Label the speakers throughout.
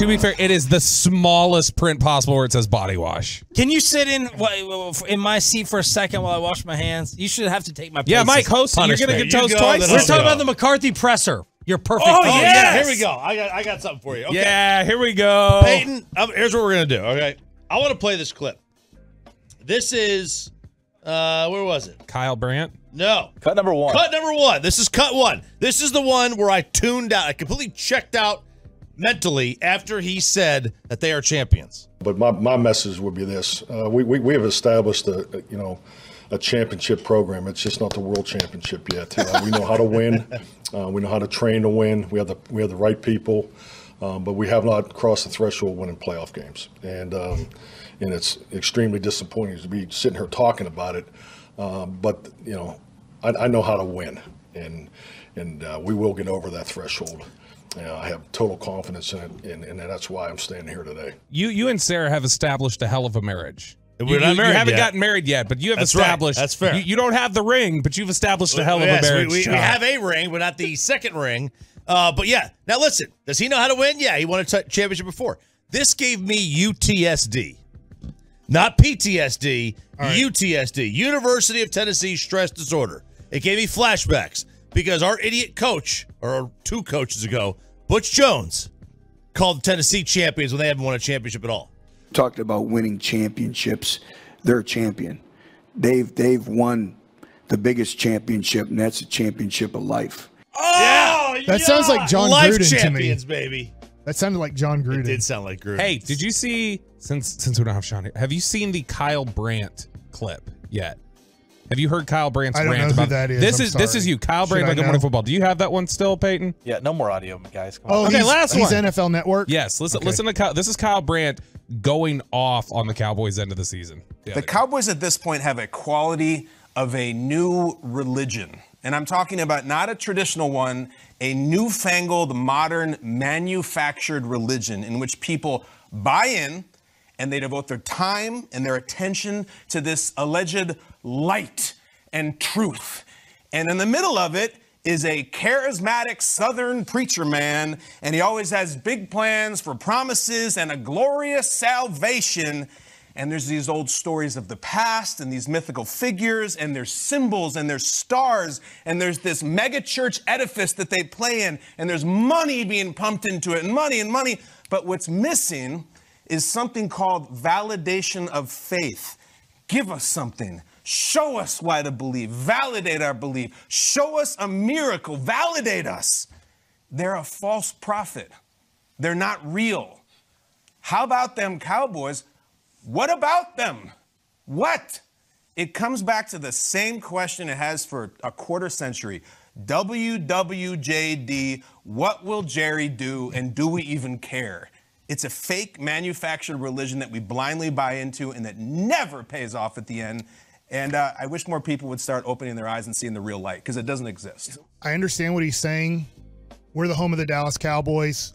Speaker 1: To be fair, it is the smallest print possible where it says body wash.
Speaker 2: Can you sit in my seat for a second while I wash my hands? You should have to take my place.
Speaker 1: Yeah, Mike, host, you're going to get toast twice.
Speaker 2: We're talking about the McCarthy presser. You're perfect.
Speaker 3: Oh, yeah, here we go. I got something for you. Okay.
Speaker 1: Yeah, here we go.
Speaker 3: Peyton, here's what we're going to do, okay? I want to play this clip. This is, where was it?
Speaker 1: Kyle Brandt?
Speaker 3: No.
Speaker 4: Cut number one.
Speaker 3: Cut number one. This is cut one. This is the one where I tuned out. I completely checked out mentally after he said that they are champions.
Speaker 5: But my message would be this. We have established a championship program. It's just not the world championship yet. We know how to win. We know how to train to win. We have the right people, but we have not crossed the threshold winning playoff games. And it's extremely disappointing to be sitting here talking about it. But I know how to win, and we will get over that threshold. I have total confidence in it, and that's why I'm standing here today.
Speaker 1: You and Sarah have established a hell of a marriage.
Speaker 3: We're not married
Speaker 1: you haven't
Speaker 3: yet.
Speaker 1: gotten married yet, but you have
Speaker 3: That's
Speaker 1: established.
Speaker 3: Right. That's fair.
Speaker 1: You don't have the ring, but you've established a hell of a marriage.
Speaker 3: We have a ring, but not the second ring. But yeah, now listen. Does he know how to win? Yeah, he won a championship before. This gave me UTSD, not PTSD. Right. UTSD, University of Tennessee Stress Disorder. It gave me flashbacks because our idiot coach, or 2 coaches ago, Butch Jones, called the Tennessee champions when they haven't won a championship at all.
Speaker 6: Talked about winning championships. They're a champion. They've won the biggest championship, and that's a championship of life.
Speaker 3: Oh,
Speaker 7: that sounds like John
Speaker 3: Life
Speaker 7: Gruden
Speaker 3: champions,
Speaker 7: to me.
Speaker 3: Baby.
Speaker 7: That sounded like John Gruden.
Speaker 3: It did sound like Gruden.
Speaker 1: Hey, did you see, since we don't have Sean here, have you seen the Kyle Brandt clip yet? Have you heard Kyle Brandt's rant
Speaker 7: I don't know
Speaker 1: about
Speaker 7: who that is.
Speaker 1: This is you, Kyle Brandt, like Morning Football. Do you have that one still, Peyton?
Speaker 4: Yeah, no more audio, guys. Come on.
Speaker 7: Oh,
Speaker 1: okay,
Speaker 7: last one. He's NFL Network.
Speaker 1: Yes, listen to Kyle. This is Kyle Brandt going off on the Cowboys end of the season.
Speaker 8: The Cowboys at this point have a quality of a new religion. And I'm talking about not a traditional one, a newfangled, modern, manufactured religion in which people buy in and they devote their time and their attention to this alleged light and truth. And in the middle of it is a charismatic Southern preacher man, and he always has big plans for promises and a glorious salvation. And there's these old stories of the past and these mythical figures, and there's symbols and there's stars, and there's this mega church edifice that they play in, and there's money being pumped into it, and money. But what's missing is something called validation of faith. Give us something. Show us why to believe. Validate our belief. Show us a miracle. Validate us. They're a false prophet. They're not real. How about them Cowboys? What about them? What? It comes back to the same question it has for a quarter century. WWJD, what will Jerry do, and do we even care? It's a fake manufactured religion that we blindly buy into and that never pays off at the end. And I wish more people would start opening their eyes and seeing the real light, because it doesn't exist.
Speaker 7: I understand what he's saying. We're the home of the Dallas Cowboys.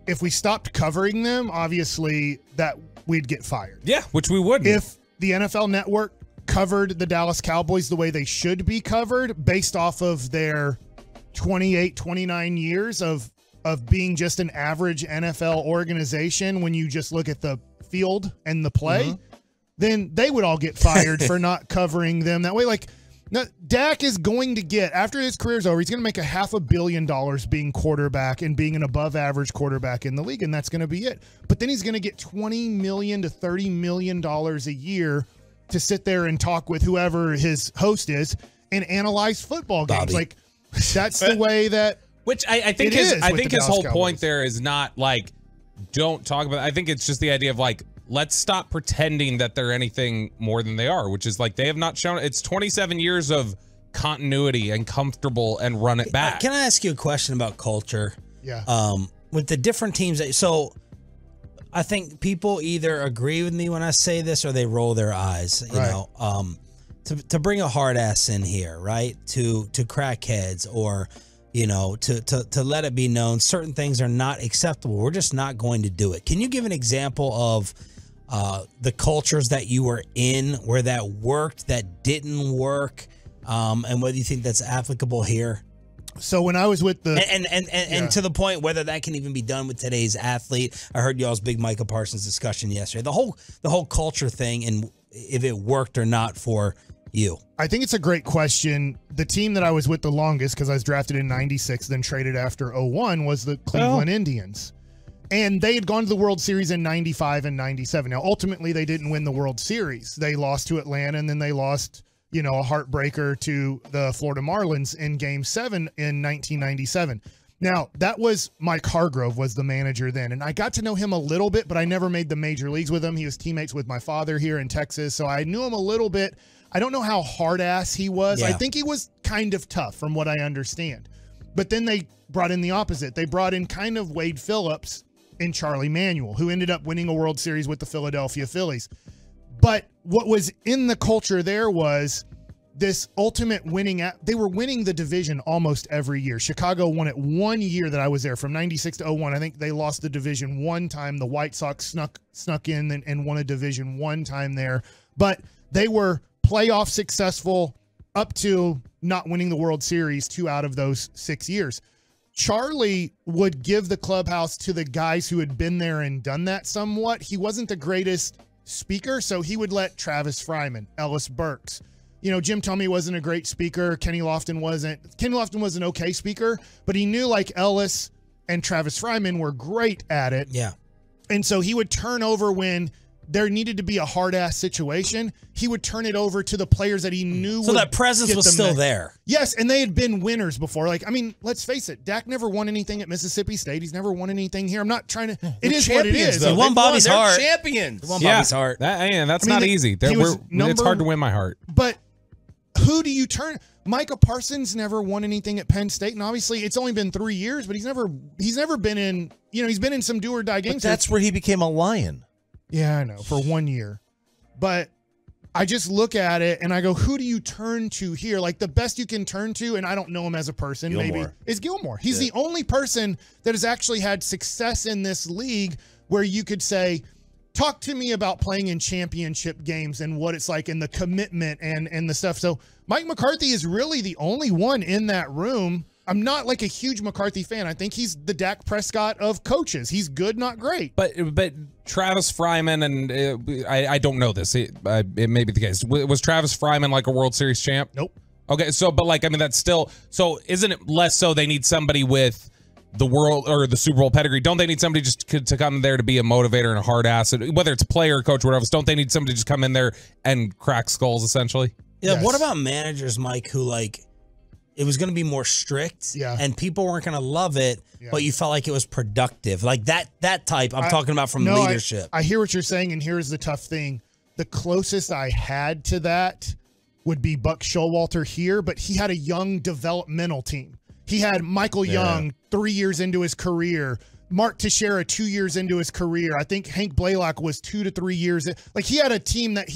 Speaker 7: If we stopped covering them, obviously that we'd get fired.
Speaker 1: Yeah, which we wouldn't.
Speaker 7: If the NFL Network covered the Dallas Cowboys the way they should be covered, based off of their 28, 29 years of being just an average NFL organization, when you just look at the field and the play, then they would all get fired for not covering them that way. Like, now, Dak is going to get, after his career's over, he's going to make $500 million being quarterback and being an above-average quarterback in the league, and that's going to be it. But then he's going to get $20 million to $30 million a year to sit there and talk with whoever his host is and analyze football games.
Speaker 2: Bobby.
Speaker 7: Like, that's the way that.
Speaker 1: Which I think his whole point there is not like, don't talk about it. I think it's just the idea of like, let's stop pretending that they're anything more than they are, which is like they have not shown. It's 27 years of continuity and comfortable and run it back.
Speaker 2: Can I ask you a question about culture?
Speaker 7: Yeah.
Speaker 2: With the different teams. So I think people either agree with me when I say this or they roll their eyes, you know, to bring a hard ass in here, right? To crackheads or, you know, to let it be known certain things are not acceptable. We're just not going to do it. Can you give an example of the cultures that you were in where that worked, that didn't work, and whether you think that's applicable here?
Speaker 7: So when I was with the
Speaker 2: and to the point whether that can even be done with today's athlete, I heard y'all's big Micah Parsons discussion yesterday. The whole culture thing and if it worked or not for you.
Speaker 7: I think it's a great question. The team that I was with the longest, because I was drafted in 96, then traded after 01, was the Cleveland Indians. And they had gone to the World Series in 95 and 97. Now, ultimately, they didn't win the World Series. They lost to Atlanta, and then they lost, a heartbreaker to the Florida Marlins in Game 7 in 1997. Now, that was Mike Hargrove was the manager then, and I got to know him a little bit, but I never made the major leagues with him. He was teammates with my father here in Texas, so I knew him a little bit. I don't know how hard-ass he was. Yeah. I think he was kind of tough from what I understand. But then they brought in the opposite. They brought in kind of Wade Phillips and Charlie Manuel, who ended up winning a World Series with the Philadelphia Phillies. But what was in the culture there was this ultimate winning. They were winning the division almost every year. Chicago won it 1 year that I was there, from 96 to 01. I think they lost the division one time. The White Sox snuck in and won a division one time there. But they were playoff successful up to not winning the World Series 2 out of those 6 years. Charlie would give the clubhouse to the guys who had been there and done that somewhat. He wasn't the greatest speaker, so he would let Travis Fryman, Ellis Burks. Jim Thome wasn't a great speaker. Kenny Lofton wasn't. Kenny Lofton was an okay speaker, but he knew like Ellis and Travis Fryman were great at it.
Speaker 2: Yeah.
Speaker 7: And so he would turn over when there needed to be a hard-ass situation, he would turn it over to the players that he knew.
Speaker 2: So that presence was still there.
Speaker 7: Yes, and they had been winners before. Let's face it, Dak never won anything at Mississippi State. He's never won anything here. I'm not trying to. It is what it is.
Speaker 2: He won Bobby's heart.
Speaker 3: Champions.
Speaker 2: He won Bobby's heart.
Speaker 1: That's not easy. It's hard to win my heart.
Speaker 7: But who do you turn? Micah Parsons never won anything at Penn State, and obviously it's only been 3 years, but he's never been in. He's been in some do or die games.
Speaker 3: But that's where he became a Lion.
Speaker 7: Yeah, I know, for 1 year. But I just look at it and I go, who do you turn to here? Like the best you can turn to, and I don't know him as a person, maybe, is Gilmore. He's the only person that has actually had success in this league where you could say, talk to me about playing in championship games and what it's like and the commitment and the stuff. So Mike McCarthy is really the only one in that room. I'm not like a huge McCarthy fan. I think he's the Dak Prescott of coaches. He's good, not great.
Speaker 1: But Travis Fryman, and I don't know this. It may be the case. Was Travis Fryman like a World Series champ?
Speaker 7: Nope.
Speaker 1: Okay, so that's still. So isn't it less so they need somebody with the world or the Super Bowl pedigree? Don't they need somebody just to come there to be a motivator and a hard ass? Whether it's a player, coach, or whatever. Don't they need somebody to just come in there and crack skulls essentially?
Speaker 2: Yeah. Yes. What about managers, Mike, who it was going to be more strict, and people weren't going to love it, but you felt like it was productive, like that type. I'm talking about from leadership.
Speaker 7: I hear what you're saying, and here's the tough thing: the closest I had to that would be Buck Showalter here, but he had a young developmental team. He had Michael Young 3 years into his career, Mark Teixeira 2 years into his career. I think Hank Blaylock was 2 to 3 years. Like he had a team that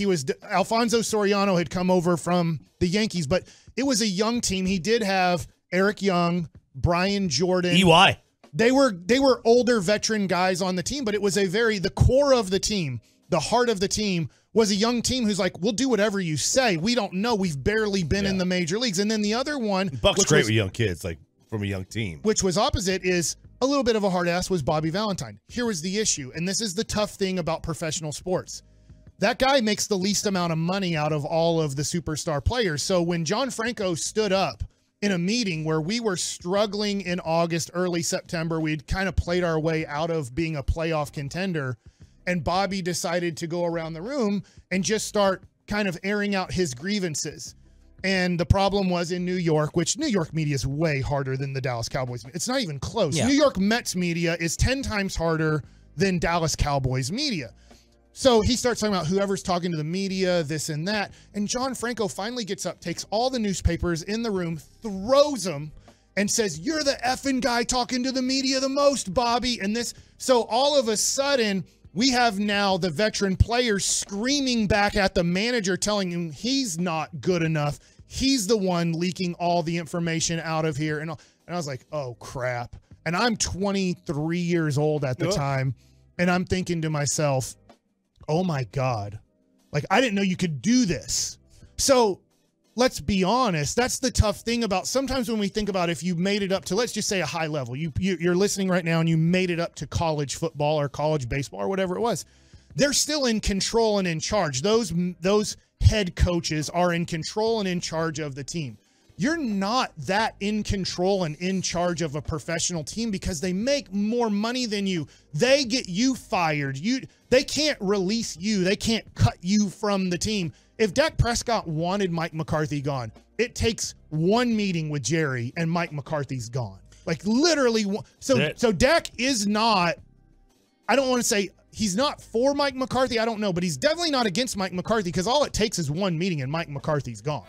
Speaker 7: Alfonso Soriano had come over from the Yankees, but it was a young team. He did have Eric Young, Brian Jordan.
Speaker 3: EY.
Speaker 7: They were older veteran guys on the team, but it was the core of the team, the heart of the team was a young team who's like, we'll do whatever you say. We don't know. We've barely been in the major leagues. And then the other one.
Speaker 3: Buck's great with young kids, like from a young team.
Speaker 7: Which was opposite is a little bit of a hard ass was Bobby Valentine. Here was the issue. And this is the tough thing about professional sports. That guy makes the least amount of money out of all of the superstar players. So when John Franco stood up in a meeting where we were struggling in August, early September, we'd kind of played our way out of being a playoff contender, and Bobby decided to go around the room and just start kind of airing out his grievances. And the problem was in New York, which New York media is way harder than the Dallas Cowboys. It's not even close. Yeah. New York Mets media is 10 times harder than Dallas Cowboys media. So he starts talking about whoever's talking to the media, this and that. And John Franco finally gets up, takes all the newspapers in the room, throws them, and says, "You're the effing guy talking to the media the most, Bobby." And this, so all of a sudden, we have now the veteran players screaming back at the manager, telling him he's not good enough. He's the one leaking all the information out of here. And I was like, oh, crap. And I'm 23 years old at the time. And I'm thinking to myself, oh, my God. Like, I didn't know you could do this. So let's be honest. That's the tough thing about sometimes when we think about if you made it up to, let's just say a high level, you're listening right now and you made it up to college football or college baseball or whatever it was. They're still in control and in charge. Those head coaches are in control and in charge of the team. You're not that in control and in charge of a professional team because they make more money than you. They get you fired. They can't release you. They can't cut you from the team. If Dak Prescott wanted Mike McCarthy gone, it takes one meeting with Jerry and Mike McCarthy's gone. Like literally. So Dak is not, I don't want to say he's not for Mike McCarthy. I don't know, but he's definitely not against Mike McCarthy because all it takes is one meeting and Mike McCarthy's gone.